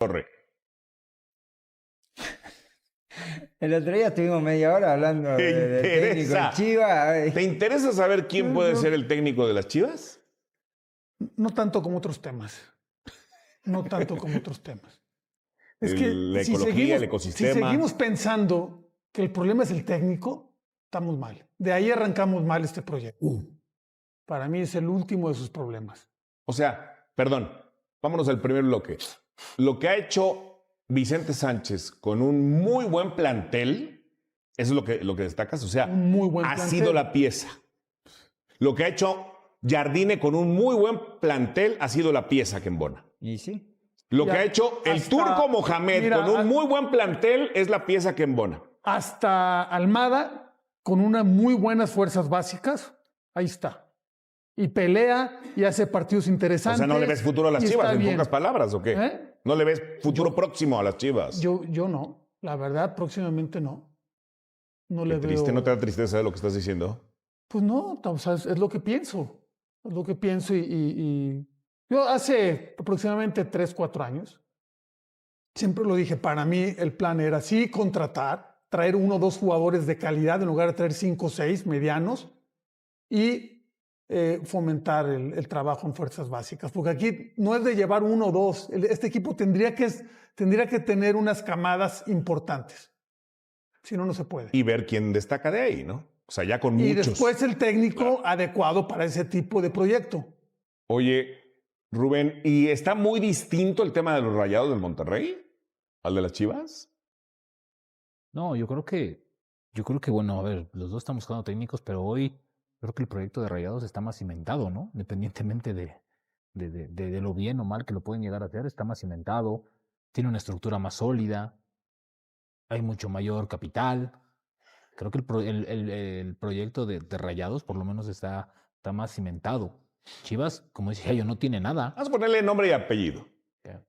Torre. El otro día estuvimos media hora hablando del técnico de Chivas. ¿Te interesa saber quién puede ser el técnico de las Chivas? No tanto como otros temas. No tanto como otros temas. Es que La ecología, el ecosistema. Si seguimos pensando que el problema es el técnico, estamos mal. De ahí arrancamos mal este proyecto. Para mí es el último de sus problemas. O sea, perdón, vámonos al primer bloque. Lo que ha hecho Vicente Sánchez con un muy buen plantel, eso es lo que destacas, o sea, Un muy buen ha plantel. sido la pieza. Lo que ha hecho Jardine con un muy buen plantel ha sido la pieza que embona. Y sí. Lo Ya, que ha hecho el Turco Mohamed mira, con un muy buen plantel es la pieza que embona. Hasta Almada, con unas muy buenas fuerzas básicas, ahí está. Y pelea y hace partidos O interesantes. sea, ¿no le ves futuro a las y Chivas, está en bien. pocas palabras, o qué? ¿Eh? ¿No le ves futuro próximo a las Chivas? Yo no. La verdad, próximamente no. No Qué le triste, veo. ¿no te da tristeza de lo que estás diciendo? Pues no, o sea, es lo que pienso. Es lo que pienso y yo hace aproximadamente 3, 4 años, siempre lo dije, para mí el plan era sí contratar, traer 1 o 2 jugadores de calidad en lugar de traer 5 o 6 medianos y fomentar el trabajo en fuerzas básicas. Porque aquí no es de llevar 1 o 2. Este equipo tendría que tener unas camadas importantes. Si no, no se puede. Y ver quién destaca de ahí, ¿no? O sea, ya con Y muchos. después el técnico adecuado para ese tipo de proyecto. Oye, Rubén, ¿y está muy distinto el tema de los Rayados del Monterrey al de las Chivas? No, yo creo que, bueno, a ver, los dos estamos buscando técnicos, pero hoy creo que el proyecto de Rayados está más cimentado, ¿no? Independientemente de lo bien o mal que lo pueden llegar a hacer, está más cimentado, tiene una estructura más sólida, hay mucho mayor capital. Creo que el proyecto de Rayados por lo menos está más cimentado. Chivas, como decía yo, no tiene nada. Vamos a ponerle nombre y apellido. Ya.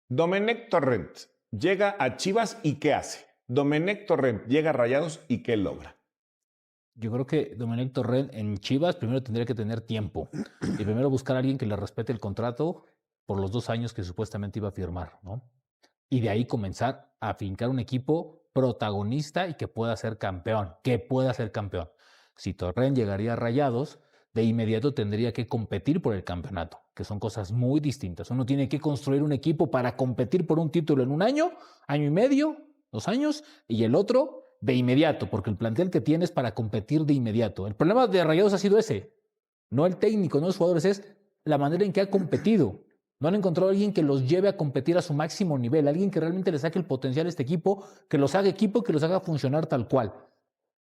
Domenech Torrent llega a Chivas y ¿qué hace? Domenech Torrent llega a Rayados y ¿qué logra? Yo creo que Domenech Torrent en Chivas primero tendría que tener tiempo y primero buscar a alguien que le respete el contrato por los 2 años que supuestamente iba a firmar, ¿no? Y de ahí comenzar a fincar un equipo protagonista y que pueda ser campeón, Si Torrent llegaría a Rayados, de inmediato tendría que competir por el campeonato, que son cosas muy distintas. Uno tiene que construir un equipo para competir por un título en 1 año, año y medio, 2 años, y el otro de inmediato, porque el plantel que tienes para competir de inmediato. El problema de Rayados ha sido ese, no el técnico, no los jugadores, es la manera en que ha competido. No han encontrado a alguien que los lleve a competir a su máximo nivel, alguien que realmente le saque el potencial a este equipo, que los haga equipo, que los haga funcionar tal cual.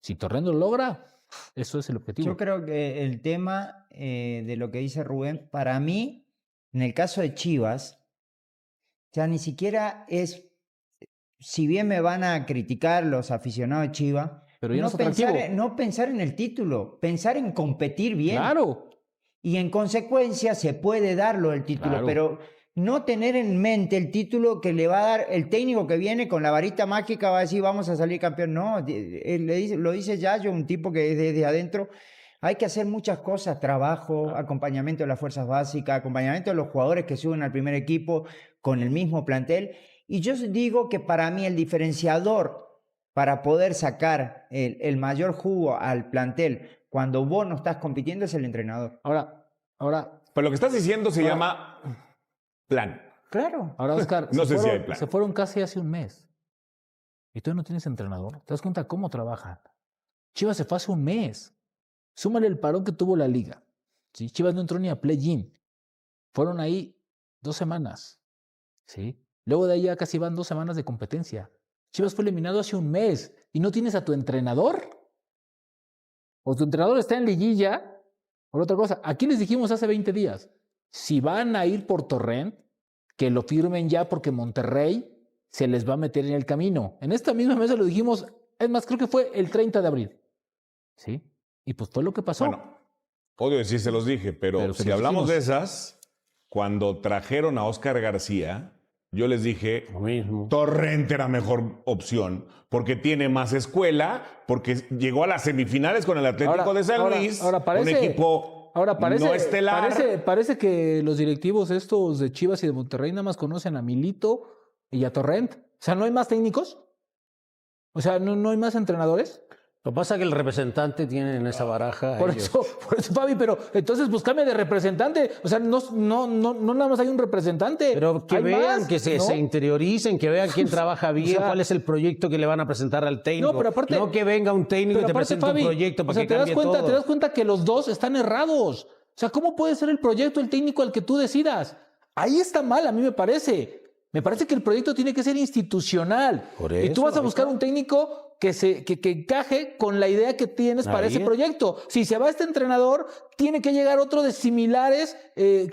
Si Torrent lo logra, eso es el objetivo. Yo creo que el tema de lo que dice Rubén, para mí, en el caso de Chivas, ya ni siquiera es, si bien me van a criticar los aficionados de Chivas, pero ya no es atractivo. no pensar en el título, pensar en competir bien. Claro. Y en consecuencia se puede darlo el título, Claro. pero no tener en mente el título que le va a dar el técnico que viene con la varita mágica, va a decir vamos a salir campeón. No, lo dice Yayo, un tipo que es desde adentro. Hay que hacer muchas cosas, trabajo, acompañamiento de las fuerzas básicas, acompañamiento de los jugadores que suben al primer equipo con el mismo plantel. Y yo digo que para mí el diferenciador para poder sacar el mayor jugo al plantel cuando vos no estás compitiendo es el entrenador. Ahora, Pero lo que estás diciendo se llama plan. Claro. ahora Oscar, No sé si hay plan. se fueron casi hace un mes. Y tú no tienes entrenador. ¿Te das cuenta cómo trabajan? Chivas se fue hace un mes. Súmale el parón que tuvo la liga. ¿Sí? Chivas no entró ni a play-in. Fueron ahí 2 semanas. ¿Sí? Luego de ahí ya casi van 2 semanas de competencia. Chivas fue eliminado hace un mes. ¿Y no tienes a tu entrenador? O tu entrenador está en liguilla, por otra cosa. Aquí les dijimos hace 20 días, si van a ir por Torrent, que lo firmen ya porque Monterrey se les va a meter en el camino. En esta misma mesa lo dijimos, es más, creo que fue el 30 de abril. ¿Sí? Y pues fue lo que pasó. Bueno, odio decir se los dije, pero se si los hablamos dijimos. de esas, cuando trajeron a Óscar García, yo les dije, Lo mismo. Torrent era mejor opción, porque tiene más escuela, porque llegó a las semifinales con el Atlético de San Luis, un equipo no estelar. Parece que los directivos estos de Chivas y de Monterrey nada más conocen a Milito, y a Torrent. O sea, ¿no hay más técnicos? O sea, ¿no hay más entrenadores? Lo que pasa es que el representante tiene en esa baraja. Por eso, Fabi, pero entonces búscame de representante. O sea, no nada más hay un representante. Pero que hay vean, más, que se interioricen, que vean quién trabaja bien, o sea, cuál es el proyecto que le van a presentar al técnico. No, pero aparte, no que venga un técnico y te presente Fabi, un proyecto para o sea, que cambie todo. te das cuenta que los dos están errados. O sea, ¿cómo puede ser el proyecto, el técnico al que tú decidas? Ahí está mal, a mí me parece. Me parece que el proyecto tiene que ser institucional. Por Y tú eso, vas a ahí buscar está. un técnico que encaje con la idea que tienes para Ahí ese es. proyecto. Si se va este entrenador, tiene que llegar otro de similares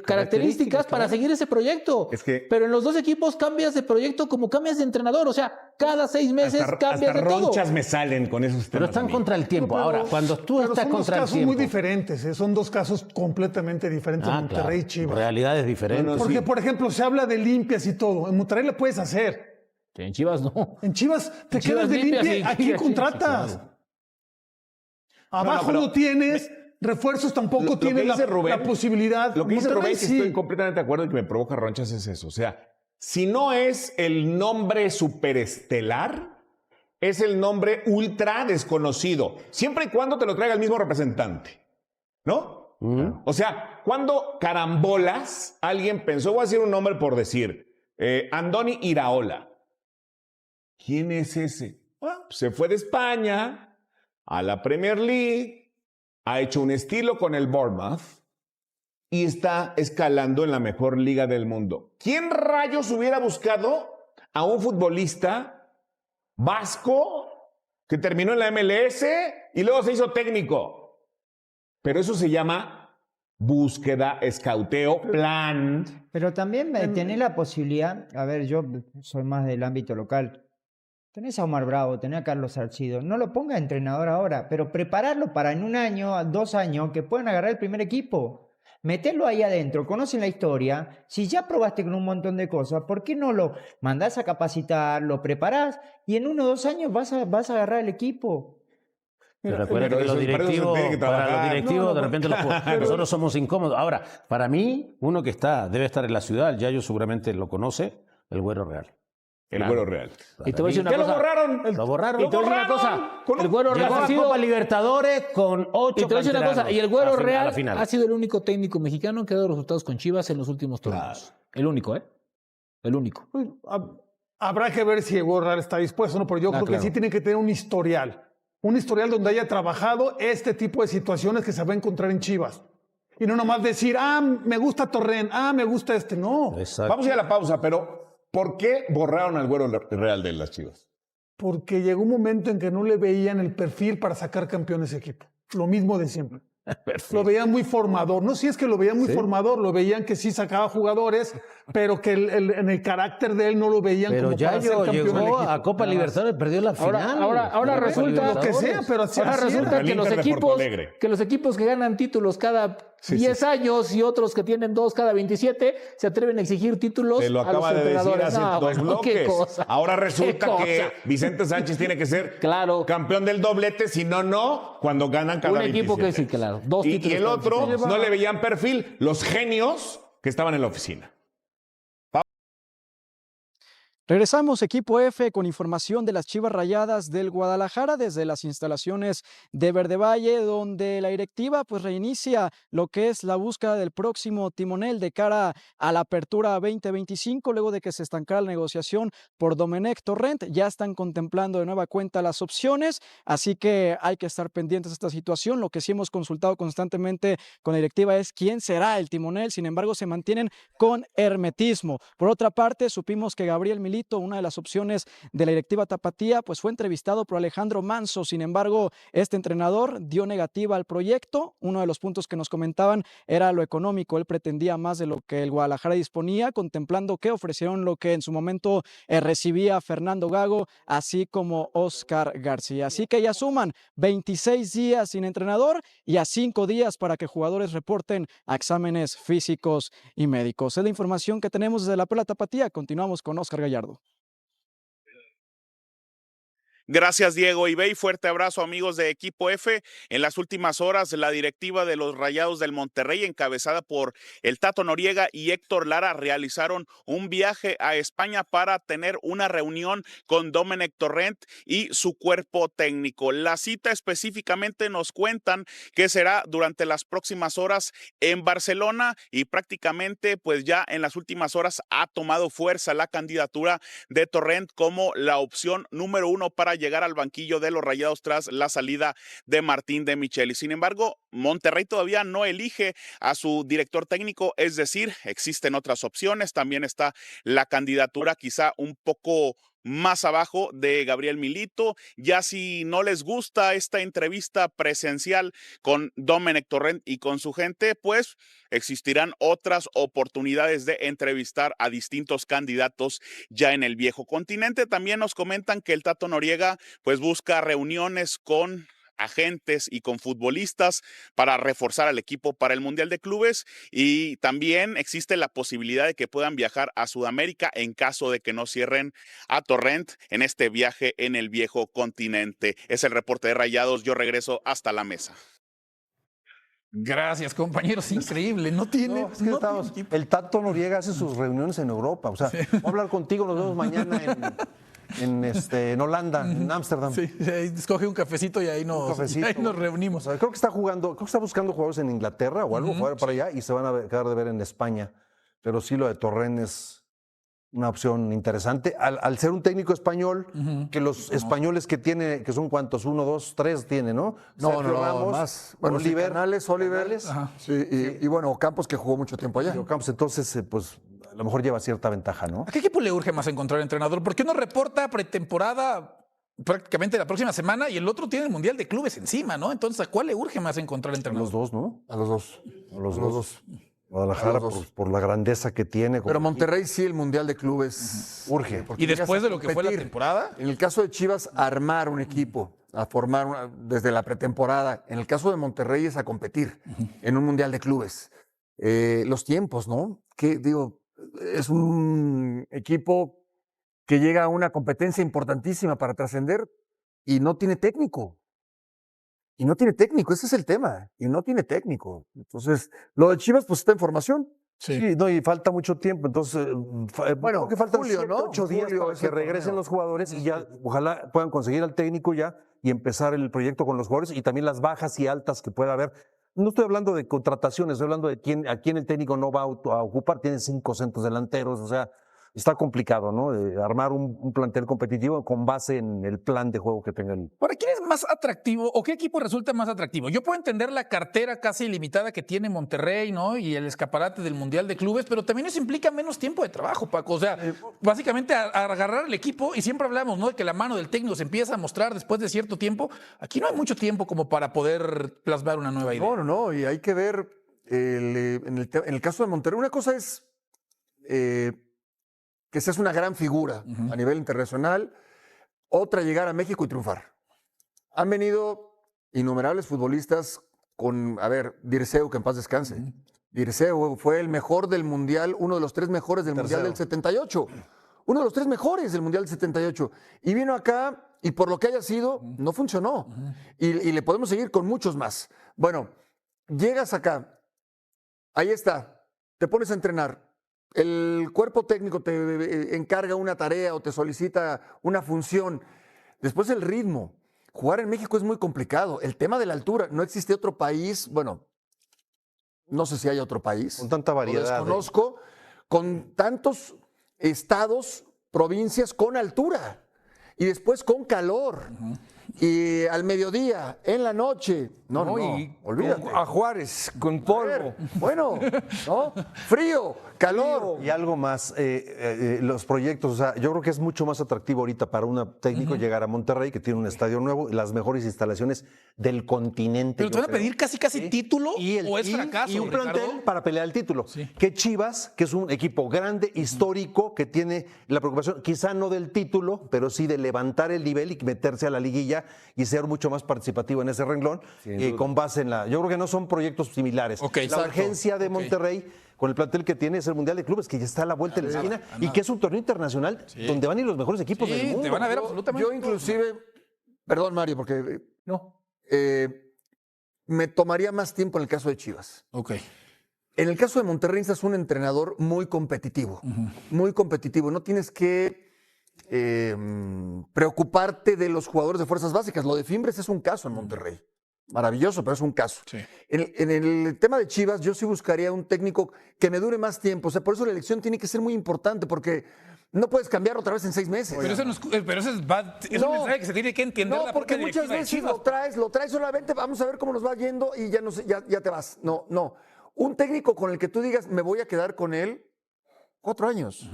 características para seguir ese proyecto. Es que- Pero en los dos equipos cambias de proyecto como cambias de entrenador. O sea, cada 6 meses cambias hasta de todo. ronchas me salen con esos temas. Pero están a mí. contra el tiempo. Pero- Ahora, cuando tú pero estás son dos contra el casos tiempo. muy diferentes, ¿eh? Son dos casos completamente diferentes, Monterrey y Chivas. Realidades diferentes. No, no, Porque, sí. por ejemplo, se habla de limpias y todo. En Monterrey lo puedes hacer. En Chivas no. En Chivas te En Chivas quedas de limpias limpia. y- ¿A quién sí, contratas? sí, claro. Abajo pero- no tienes. Refuerzos tampoco Lo que tienes dice Rubén- la posibilidad. Lo que dice Monterrey Rubén, que sí. estoy completamente de acuerdo y que me provoca ronchas es eso. O sea, si no es el nombre superestelar, es el nombre ultra desconocido. Siempre y cuando te lo traiga el mismo representante. ¿No? O sea, cuando carambolas, alguien pensó, voy a decir un nombre por decir, Andoni Iraola. ¿Quién es ese? Bueno, se fue de España a la Premier League, ha hecho un estilo con el Bournemouth y está escalando en la mejor liga del mundo. ¿Quién rayos hubiera buscado a un futbolista vasco que terminó en la MLS y luego se hizo técnico? Pero eso se llama búsqueda, escauteo, plan. Pero también tenés la posibilidad, a ver, yo soy más del ámbito local. Tenés a Omar Bravo, tenés a Carlos Salcido. No lo ponga entrenador ahora, pero prepararlo para en 1 año, 2 años, que puedan agarrar el primer equipo. Meterlo ahí adentro, conocen la historia. Si ya probaste con un montón de cosas, ¿por qué no lo mandás a capacitar, lo preparás y en 1 o 2 años vas a agarrar el equipo? Pero recuerda pero que los eso- para eso se directivos, tiene que para los trabajar. directivos de repente nosotros somos incómodos. Ahora, para mí, uno que debe estar en la ciudad, el Yayo seguramente lo conoce, el Güero Real. El Güero Real. Y te voy a decir una ¿Qué lo cosa. borraron? Lo borraron. Y te voy a decir una cosa. El Güero Real Llegó ha a sido... Copa Libertadores con 8 Y te voy a decir una cosa, y el Güero a la Real final. ha sido el único técnico mexicano que ha dado resultados con Chivas en los últimos torneos. El único, ¿eh? El único. Pues, habrá que ver si el Güero Real está dispuesto, ¿no? Pero yo creo claro. que sí tiene que tener un historial. Un historial donde haya trabajado este tipo de situaciones que se va a encontrar en Chivas. Y no nomás decir, me gusta Torrent, me gusta este. No. Exacto. Vamos a ir a la pausa, pero ¿por qué borraron al Güero Real de las Chivas? Porque llegó un momento en que no le veían el perfil para sacar campeón ese equipo. Lo mismo de siempre. Lo veían muy formador. No, si es que lo veían muy formador, lo veían que sí sacaba jugadores, pero que en el carácter de él no lo veían Pero como para ser Yayo campeón del llegó equipo. a Copa Libertadores, perdió la final. Ahora de Copa resulta Lo que sea, pero así Ahora era. resulta El que los, Inter de Porto equipos, Alegre. que los equipos que ganan títulos cada Sí, 10 sí. años y otros que tienen 2 cada 27 se atreven a exigir títulos Te lo a los acaba de decir entrenadores. hace No, 2 bueno, qué bloques. cosa. Ahora resulta Qué que cosa. Vicente Sánchez tiene que ser Claro. campeón del doblete, si no, cuando ganan cada Un equipo 27. que sí, claro. 2 Y títulos el cada otro 27. no le veían perfil, los genios que estaban en la oficina. Regresamos, equipo F, con información de las Chivas Rayadas del Guadalajara desde las instalaciones de Verde Valle, donde la directiva pues reinicia lo que es la búsqueda del próximo timonel de cara a la apertura 2025, luego de que se estancara la negociación por Domenech Torrent. Ya están contemplando de nueva cuenta las opciones, así que hay que estar pendientes de esta situación. Lo que sí hemos consultado constantemente con la directiva es quién será el timonel, sin embargo se mantienen con hermetismo. Por otra parte, supimos que Gabriel Milito, una de las opciones de la directiva tapatía, pues fue entrevistado por Alejandro Manso. Sin embargo, este entrenador dio negativa al proyecto. Uno de los puntos que nos comentaban era lo económico. Él pretendía más de lo que el Guadalajara disponía, contemplando que ofrecieron lo que en su momento recibía Fernando Gago, así como Oscar García. Así que ya suman 26 días sin entrenador y a 5 días para que jugadores reporten a exámenes físicos y médicos. Es la información que tenemos desde la Perla Tapatía. Continuamos con Oscar Gallardo. Gracias, Diego. Y fuerte abrazo, amigos de Equipo F. En las últimas horas, la directiva de los Rayados del Monterrey, encabezada por el Tato Noriega y Héctor Lara, realizaron un viaje a España para tener una reunión con Domenech Torrent y su cuerpo técnico. La cita específicamente nos cuentan que será durante las próximas horas en Barcelona y prácticamente pues ya en las últimas horas ha tomado fuerza la candidatura de Torrent como la opción número 1 para llegar al banquillo de los Rayados tras la salida de Martín de Micheli. Sin embargo, Monterrey todavía no elige a su director técnico, es decir, existen otras opciones. También está la candidatura quizá un poco más abajo de Gabriel Milito. Ya si no les gusta esta entrevista presencial con Domenech Torrent y con su gente, pues existirán otras oportunidades de entrevistar a distintos candidatos ya en el viejo continente. También nos comentan que el Tato Noriega pues busca reuniones con agentes y con futbolistas para reforzar al equipo para el Mundial de Clubes, y también existe la posibilidad de que puedan viajar a Sudamérica en caso de que no cierren a Torrent en este viaje en el viejo continente. Es el reporte de Rayados. Yo regreso hasta la mesa. Gracias, compañeros. Increíble. No tiene. No, es que estamos, el Tato Noriega hace sus reuniones en Europa. O sea, voy a hablar contigo, nos vemos mañana en Holanda, en Ámsterdam. Sí, escoge un cafecito y ahí nos reunimos. O sea, creo que está buscando jugadores en Inglaterra o algo, jugar para allá, y se van a quedar de ver en España. Pero sí, lo de Torrent es una opción interesante. Al ser un técnico español, que los españoles que tiene, que son cuántos, 1, 2, 3 tiene, ¿no? No, Ramos, más. Bueno, Oliver. Oliver. Sí, y bueno, Ocampos, que jugó mucho tiempo allá. Ocampos, entonces, pues a lo mejor lleva cierta ventaja, ¿no? ¿A qué equipo le urge más encontrar entrenador? Porque uno reporta pretemporada prácticamente la próxima semana y el otro tiene el Mundial de Clubes encima, ¿no? Entonces, ¿a cuál le urge más encontrar entrenador? A los dos, ¿no? A los dos. A los dos. Guadalajara, por la grandeza que tiene. Pero Monterrey sí, el Mundial de Clubes urge. Y después de lo que fue la temporada. En el caso de Chivas, armar un equipo, a formar desde la pretemporada. En el caso de Monterrey es a competir en un Mundial de Clubes. Los tiempos, ¿no? Que digo, es un equipo que llega a una competencia importantísima para trascender y no tiene técnico. Ese es el tema. Y no tiene técnico. Entonces, lo de Chivas, pues está en formación. Sí, no, y falta mucho tiempo. Entonces, bueno, que faltan julio, 7, ¿no? 8 días para que regresen los jugadores y ya, ojalá puedan conseguir al técnico ya y empezar el proyecto con los jugadores y también las bajas y altas que pueda haber. No estoy hablando de contrataciones, estoy hablando de a quién el técnico no va a ocupar. Tiene 5 centros delanteros, o sea, está complicado, ¿no? Armar un plantel competitivo con base en el plan de juego que tenga el... ¿Para quién es más atractivo o qué equipo resulta más atractivo? Yo puedo entender la cartera casi ilimitada que tiene Monterrey, ¿no? Y el escaparate del Mundial de Clubes, pero también eso implica menos tiempo de trabajo, Paco. O sea, básicamente a agarrar el equipo, y siempre hablamos, ¿no? De que la mano del técnico se empieza a mostrar después de cierto tiempo. Aquí no hay mucho tiempo como para poder plasmar una nueva idea. No, y hay que ver en el caso de Monterrey. Una cosa es que seas una gran figura a nivel internacional, otra llegar a México y triunfar. Han venido innumerables futbolistas con, Dirceu, que en paz descanse. Dirceu fue el mejor del Mundial, uno de los 3 mejores del Mundial del 78. Uno de los 3 mejores del Mundial del 78. Y vino acá y por lo que haya sido, no funcionó. Y le podemos seguir con muchos más. Bueno, llegas acá, ahí está, te pones a entrenar. El cuerpo técnico te encarga una tarea o te solicita una función. Después el ritmo. Jugar en México es muy complicado. El tema de la altura. No existe otro país, bueno, no sé si hay otro país. Con tanta variedad. Lo desconozco. Con tantos estados, provincias con altura. Y después con calor. Y al mediodía, en la noche. No, olvídate. A Juárez, con polvo. Bueno, ¿no? Frío, calor. Y algo más, los proyectos, o sea, yo creo que es mucho más atractivo ahorita para un técnico llegar a Monterrey, que tiene un estadio nuevo, las mejores instalaciones del continente. Pero te van a pedir casi título o es fracaso. Y un plantel Ricardo, para pelear el título. Sí. Que Chivas, que es un equipo grande, histórico, que tiene la preocupación, quizá no del título, pero sí de levantar el nivel y meterse a la liguilla y ser mucho más participativo en ese renglón, con base en la... Yo creo que no son proyectos similares. La urgencia de Monterrey con el plantel que tiene es el Mundial de Clubes, que ya está a la vuelta de la esquina y que es un torneo internacional donde van a ir los mejores equipos del mundo. Te van a ver absolutamente. Yo inclusive Perdón, Mario, porque No. me tomaría más tiempo en el caso de Chivas. Ok. En el caso de Monterrey es un entrenador muy competitivo, muy competitivo. No tienes que preocuparte de los jugadores de fuerzas básicas. Lo de Fimbres es un caso en Monterrey. Maravilloso, pero es un caso. Sí. En el tema de Chivas, yo sí buscaría un técnico que me dure más tiempo. O sea, por eso la elección tiene que ser muy importante, porque no puedes cambiar otra vez en 6 meses. Pero eso no es, pero eso es un mensaje que se tiene que entender. No, la porque propia muchas directiva de veces Chivas. lo traes solamente, vamos a ver cómo nos va yendo y ya, no sé, ya te vas. No, no. Un técnico con el que tú digas, me voy a quedar con él 4 años.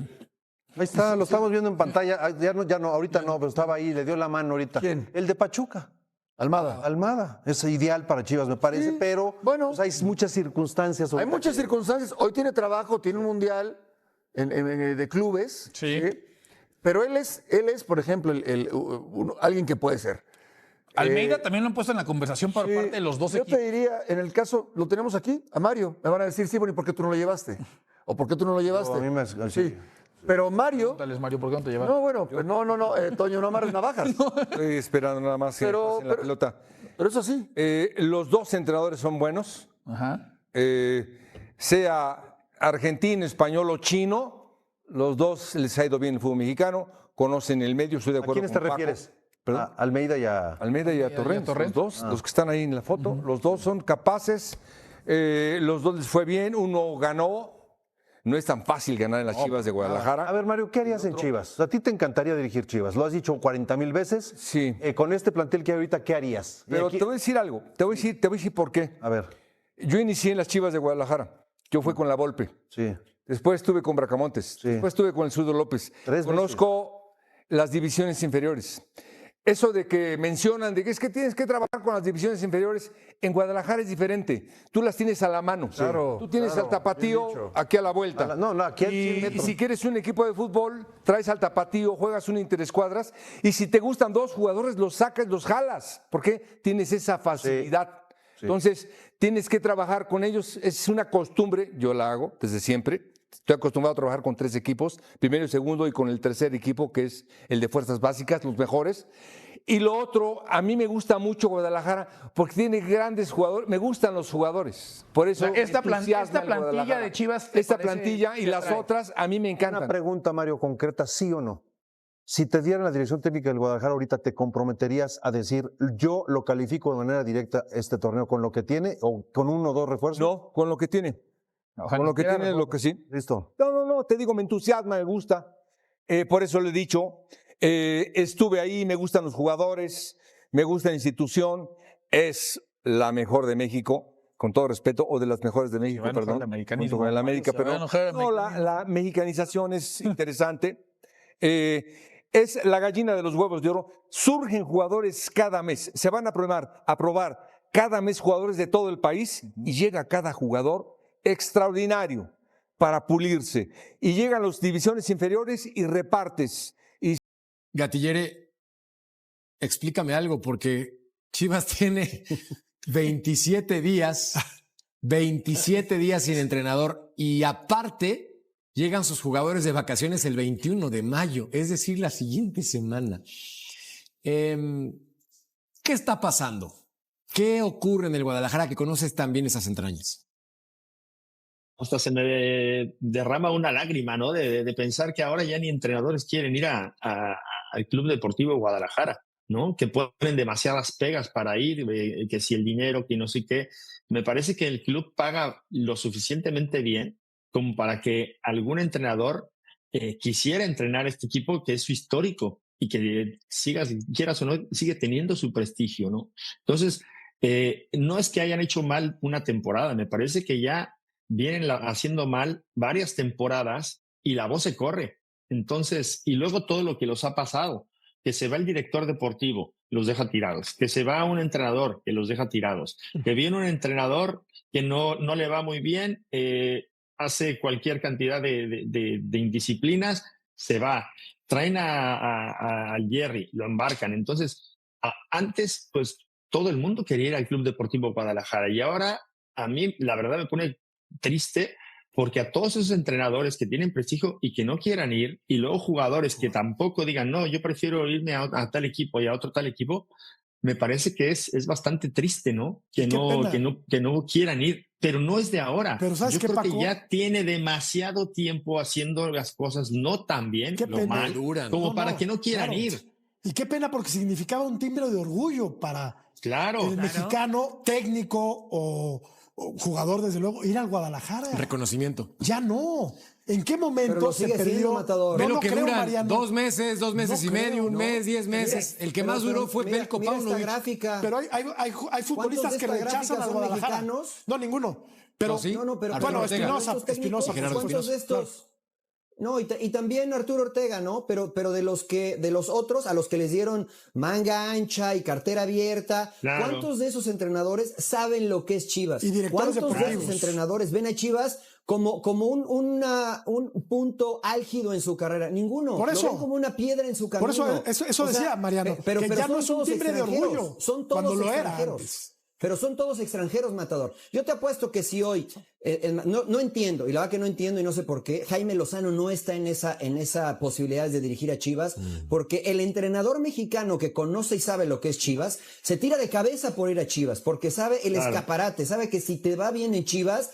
Ahí está, lo estamos viendo en pantalla. Ya no, ahorita no, pero estaba ahí, le dio la mano ahorita. ¿Quién? El de Pachuca. Almada. Almada. Es ideal para Chivas, me parece, Sí, pero bueno. pues, hay muchas circunstancias. Hay muchas circunstancias. Hoy tiene trabajo, tiene un mundial de clubes. Sí. Pero él es, por ejemplo, alguien que puede ser. Almeida también lo han puesto en la conversación por parte de los dos Yo equipos. te diría, en el caso, lo tenemos aquí, a Mario. Me van a decir, sí, bueno, ¿y por qué tú no lo llevaste? ¿O por qué tú no lo llevaste? No, a mí me- Sí. Pero Mario. Dale, Mario, ¿por qué no te llevas? No, bueno, pues no, Toño, no amarres navajas. Estoy esperando nada más que pasen la pelota. Pero eso sí. Los dos entrenadores son buenos. Ajá. Sea argentino, español o chino, los dos les ha ido bien el fútbol mexicano, conocen el medio, estoy de ¿A acuerdo quiénes con te Paco. refieres? ¿Perdón? A Almeida y a... Almeida y a Torrent, Torrent. los dos, los que están ahí en la foto, los dos son capaces, los dos les fue bien, uno ganó, no es tan fácil ganar en las Chivas de Guadalajara. A ver, Mario, ¿qué harías en Chivas? ¿A ti te encantaría dirigir Chivas? Lo has dicho 40,000 veces. Sí. Con este plantel que hay ahorita, ¿qué harías? Y Pero aquí- te voy a decir algo, te voy a decir por qué. A ver, Yo inicié en las Chivas de Guadalajara, yo fui con la Volpe, sí. después estuve con Bracamontes, Sí. después estuve con el Zurdo López. 3 Conozco las divisiones inferiores. Eso de que mencionan, de que es que tienes que trabajar con las divisiones inferiores, en Guadalajara es diferente. Tú las tienes a la mano. Claro, Tú tienes claro, al tapatío bien dicho. aquí a la vuelta. aquí a 100 y metros. si quieres un equipo de fútbol, traes al tapatío, juegas un interescuadras. Y si te gustan 2 jugadores, los sacas, los jalas. Porque tienes esa facilidad. Entonces, tienes que trabajar con ellos. Es una costumbre, yo la hago desde siempre. Estoy acostumbrado a trabajar con 3 equipos, primero y segundo, y con el tercer equipo, que es el de fuerzas básicas, los mejores. Y lo otro, a mí me gusta mucho Guadalajara porque tiene grandes jugadores, me gustan los jugadores. Por eso Esta entusiasma el plantilla Guadalajara. de Chivas. ¿te Esta parece plantilla y que las atrae? otras a mí me Una encantan. pregunta, Mario, concreta, ¿sí o no? Si te dieran la dirección técnica del Guadalajara ahorita, ¿te comprometerías a decir, yo lo califico de manera directa este torneo con lo que tiene o con 1 o 2 refuerzos? No, con lo que tiene. Ojalá Con lo que quiera, tiene, lo que sí. Listo. No, te digo, me entusiasma, me gusta. Por eso le he dicho, estuve ahí, me gustan los jugadores, me gusta la institución, es la mejor de México, con todo respeto, o de las mejores de México, va a enojar perdón. el americanismo, Junto con el Mario, América, se va a pero enojar el no, la mexicanización es interesante. Es la gallina de los huevos de oro. Surgen jugadores cada mes, se van a probar cada mes jugadores de todo el país y llega cada jugador extraordinario para pulirse. Y llegan las divisiones inferiores y repartes. Gatillere, explícame algo, porque Chivas tiene 27 días sin entrenador y aparte llegan sus jugadores de vacaciones el 21 de mayo, es decir, la siguiente semana. ¿Qué está pasando? ¿Qué ocurre en el Guadalajara que conoces tan bien esas entrañas? Hasta se me derrama una lágrima, ¿no? De pensar que ahora ya ni entrenadores quieren ir al Club Deportivo Guadalajara, ¿no? Que ponen demasiadas pegas para ir, que si el dinero, que no sé qué. Me parece que el club paga lo suficientemente bien como para que algún entrenador quisiera entrenar este equipo que es su histórico y que quieras o no, sigue teniendo su prestigio, ¿no? Entonces, no es que hayan hecho mal una temporada, me parece que ya vienen haciendo mal varias temporadas y la voz se corre. Entonces, y luego todo lo que los ha pasado, que se va el director deportivo, los deja tirados, que se va un entrenador, que los deja tirados, que viene un entrenador que no le va muy bien, hace cualquier cantidad de indisciplinas, se va. Traen a Jerry, lo embarcan. Entonces, antes, pues todo el mundo quería ir al Club Deportivo Guadalajara y ahora a mí, la verdad, me pone triste porque a todos esos entrenadores que tienen prestigio y que no quieran ir, y luego jugadores que tampoco digan, no, yo prefiero irme a tal equipo y a otro tal equipo, me parece que es bastante triste, ¿no? Que no quieran ir, pero no es de ahora. Pero ¿sabes yo qué, creo Paco? que ya tiene demasiado tiempo haciendo las cosas no tan bien, lo mal, como para que no quieran ir. Y qué pena, porque significaba un timbre de orgullo para el mexicano, técnico o jugador, desde luego, ir al Guadalajara. Reconocimiento. Ya no. ¿En qué momento se perdió? Ve lo que creo, duran, Mariano. 2 meses, 2 meses y medio, un mes, 10 meses. El que más duró fue Belko Paunovic. Pero hay futbolistas que rechazan al Guadalajara. Mexicanos? No, ninguno. Pero, ¿sí? Bueno, Espinosa. ¿Cuántos de estos? No, y también Arturo Ortega, ¿no? Pero de los otros, a los que les dieron manga ancha y cartera abierta, ¿cuántos de esos entrenadores saben lo que es Chivas? ¿Cuántos de esos entrenadores ven a Chivas como un punto álgido en su carrera? Ninguno. Por eso. Lo ven como una piedra en su camino. Por eso decía Mariano, pero que ya no es un timbre de orgullo. Son todos cuando lo extranjeros. era antes. Pero son todos extranjeros, Matador. Yo te apuesto que si hoy, no entiendo, y la verdad que no entiendo y no sé por qué, Jaime Lozano no está en esa posibilidad de dirigir a Chivas, porque el entrenador mexicano que conoce y sabe lo que es Chivas, se tira de cabeza por ir a Chivas, porque sabe el escaparate, sabe que si te va bien en Chivas,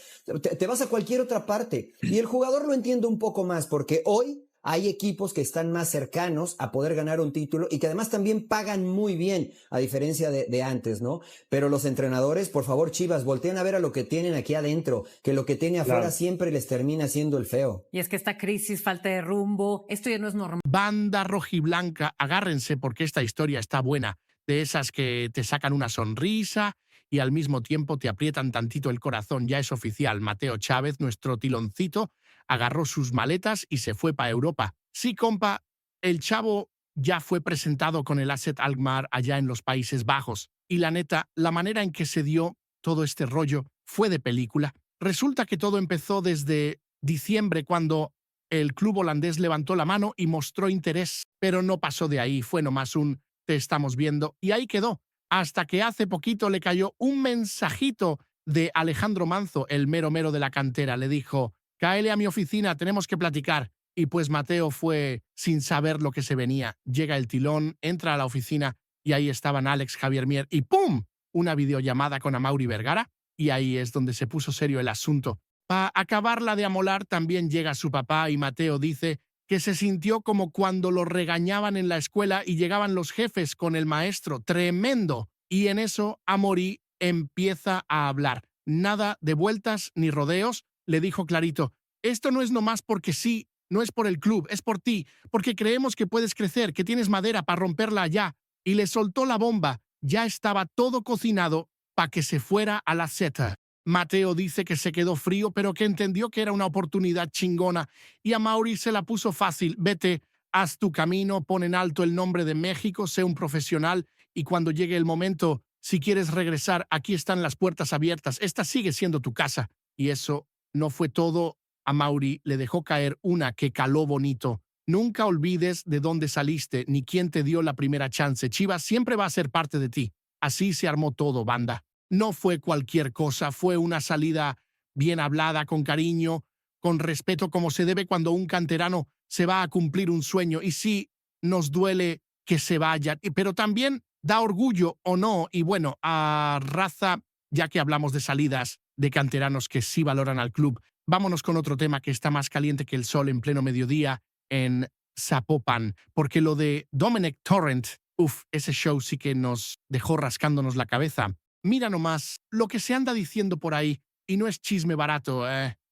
te vas a cualquier otra parte. Y el jugador lo entiende un poco más, porque hoy hay equipos que están más cercanos a poder ganar un título y que además también pagan muy bien, a diferencia de antes, ¿no? Pero los entrenadores, por favor, Chivas, volteen a ver a lo que tienen aquí adentro, que lo que tiene afuera siempre les termina siendo el feo. Y es que esta crisis, falta de rumbo, esto ya no es normal. Banda rojiblanca, agárrense porque esta historia está buena, de esas que te sacan una sonrisa y al mismo tiempo te aprietan tantito el corazón. Ya es oficial, Mateo Chávez, nuestro tiloncito, agarró sus maletas y se fue para Europa. Sí, compa, el chavo ya fue presentado con el AZ Alkmaar allá en los Países Bajos. Y la neta, la manera en que se dio todo este rollo fue de película. Resulta que todo empezó desde diciembre, cuando el club holandés levantó la mano y mostró interés, pero no pasó de ahí, fue nomás un te estamos viendo, y ahí quedó. Hasta que hace poquito le cayó un mensajito de Alejandro Manzo, el mero mero de la cantera. Le dijo: cáele a mi oficina, tenemos que platicar. Y pues Mateo fue sin saber lo que se venía. Llega el tilón, entra a la oficina y ahí estaban Alex, Javier Mier y ¡pum! Una videollamada con Amaury Vergara, y ahí es donde se puso serio el asunto. Para acabarla de amolar también llega su papá y Mateo dice que se sintió como cuando lo regañaban en la escuela y llegaban los jefes con el maestro. ¡Tremendo! Y en eso Amaury empieza a hablar. Nada de vueltas ni rodeos. Le dijo clarito: esto no es nomás porque sí, no es por el club, es por ti, porque creemos que puedes crecer, que tienes madera para romperla allá. Y le soltó la bomba. Ya estaba todo cocinado para que se fuera a la Z. Mateo dice que se quedó frío, pero que entendió que era una oportunidad chingona. Y a Amaury se la puso fácil: vete, haz tu camino, pon en alto el nombre de México, sé un profesional, y cuando llegue el momento, si quieres regresar, aquí están las puertas abiertas. Esta sigue siendo tu casa. Y eso no fue todo. Amaury le dejó caer una que caló bonito. Nunca olvides de dónde saliste ni quién te dio la primera chance. Chivas siempre va a ser parte de ti. Así se armó todo, banda. No fue cualquier cosa, fue una salida bien hablada, con cariño, con respeto, como se debe cuando un canterano se va a cumplir un sueño. Y sí, nos duele que se vaya, pero también da orgullo, ¿o no? Y bueno, a raza, ya que hablamos de salidas de canteranos que sí valoran al club, vámonos con otro tema que está más caliente que el sol en pleno mediodía en Zapopan, porque lo de Dominic Torrent, ese show sí que nos dejó rascándonos la cabeza. Mira nomás lo que se anda diciendo por ahí, y no es chisme barato,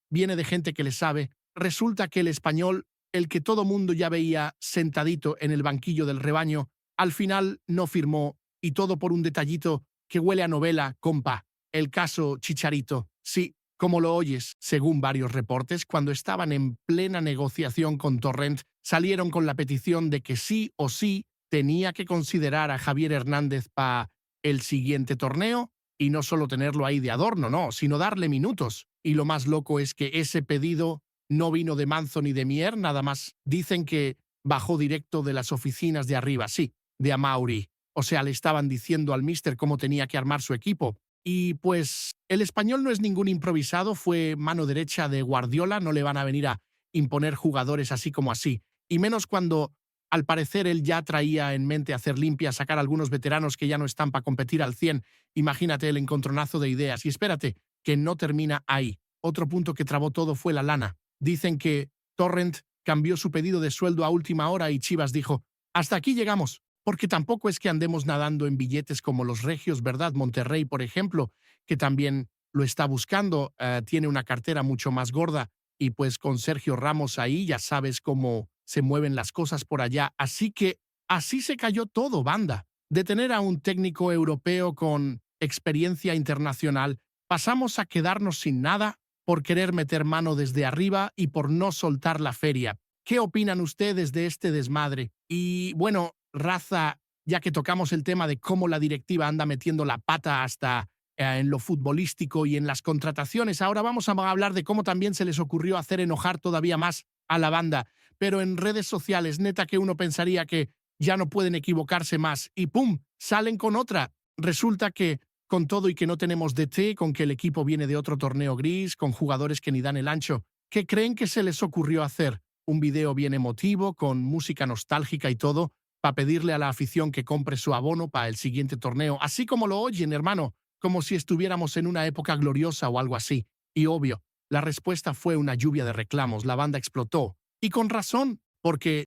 viene de gente que le sabe. Resulta que el español, el que todo mundo ya veía sentadito en el banquillo del rebaño, al final no firmó, y todo por un detallito que huele a novela, compa. El caso Chicharito. Sí, como lo oyes, según varios reportes, cuando estaban en plena negociación con Torrent, salieron con la petición de que sí o sí tenía que considerar a Javier Hernández para el siguiente torneo, y no solo tenerlo ahí de adorno, no, sino darle minutos. Y lo más loco es que ese pedido no vino de Manzo ni de Mier, nada más. Dicen que bajó directo de las oficinas de arriba, sí, de Amaury. O sea, le estaban diciendo al míster cómo tenía que armar su equipo. Y pues el español no es ningún improvisado, fue mano derecha de Guardiola, no le van a venir a imponer jugadores así como así. Y menos cuando, al parecer, él ya traía en mente hacer limpia, sacar a algunos veteranos que ya no están para competir al 100. Imagínate el encontronazo de ideas. Y espérate, que no termina ahí. Otro punto que trabó todo fue la lana. Dicen que Torrent cambió su pedido de sueldo a última hora y Chivas dijo, hasta aquí llegamos. Porque tampoco es que andemos nadando en billetes como los regios, ¿verdad? Monterrey, por ejemplo, que también lo está buscando, tiene una cartera mucho más gorda y pues con Sergio Ramos ahí ya sabes cómo se mueven las cosas por allá. Así que así se cayó todo, banda. De tener a un técnico europeo con experiencia internacional, pasamos a quedarnos sin nada por querer meter mano desde arriba y por no soltar la feria. ¿Qué opinan ustedes de este desmadre? Y bueno, raza, ya que tocamos el tema de cómo la directiva anda metiendo la pata hasta en lo futbolístico y en las contrataciones, ahora vamos a hablar de cómo también se les ocurrió hacer enojar todavía más a la banda. Pero en redes sociales, neta que uno pensaría que ya no pueden equivocarse más y ¡pum!, salen con otra. Resulta que con todo y que no tenemos DT, con que el equipo viene de otro torneo gris, con jugadores que ni dan el ancho, ¿qué creen que se les ocurrió hacer? Un video bien emotivo, con música nostálgica y todo, para pedirle a la afición que compre su abono para el siguiente torneo, así como lo oyen, hermano, como si estuviéramos en una época gloriosa o algo así. Y obvio, la respuesta fue una lluvia de reclamos, la banda explotó. Y con razón, porque